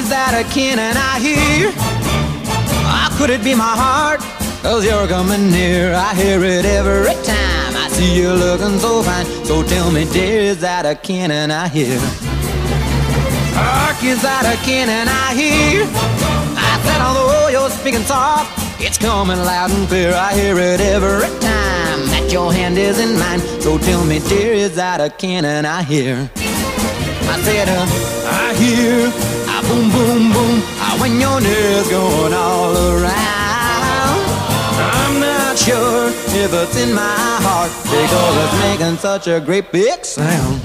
is that a kin and I hear? Could it be my heart? 'Cause you're coming near. I hear it every time I see you looking so fine. So tell me, dear, is that a kin and I hear? Hark, is that a kin and I hear? I said, although you're speaking soft, it's coming loud and clear. I hear it every time that your hand is in mine. So tell me, dear, is that a kin and I hear? I said, I hear a boom, boom, boom, when your nails going all around. I'm not sure if it's in my heart because it's making such a great big sound.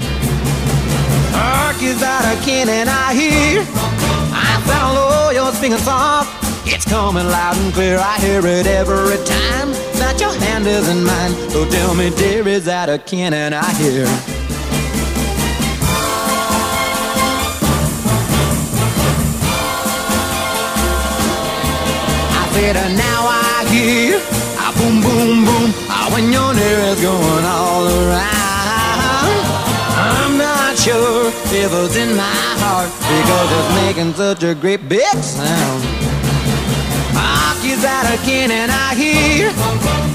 Hark, is that a kin and I hear? I said, although you're speaking soft, it's coming loud and clear. I hear it every time that your hand is in mine. So tell me, dear, is that a kin and I hear? Now I hear a boom, boom, boom when your nail is going all around. I'm not sure if it's in my heart because it's making such a great big sound. Hark, is that a kin and I hear?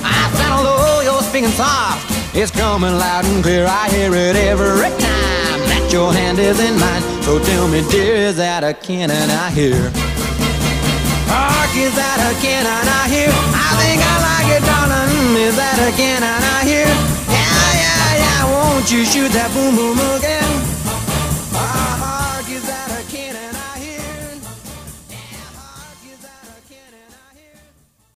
I said, although you're speaking soft, it's coming loud and clear. I hear it every time that your hand is in mine. So tell me, dear, is that a kin and I hear? Hark, is that a kin and I hear? I think I like it, darling. Is that a kin and I hear? Yeah, yeah, yeah. Won't you shoot that boom, boom, boom?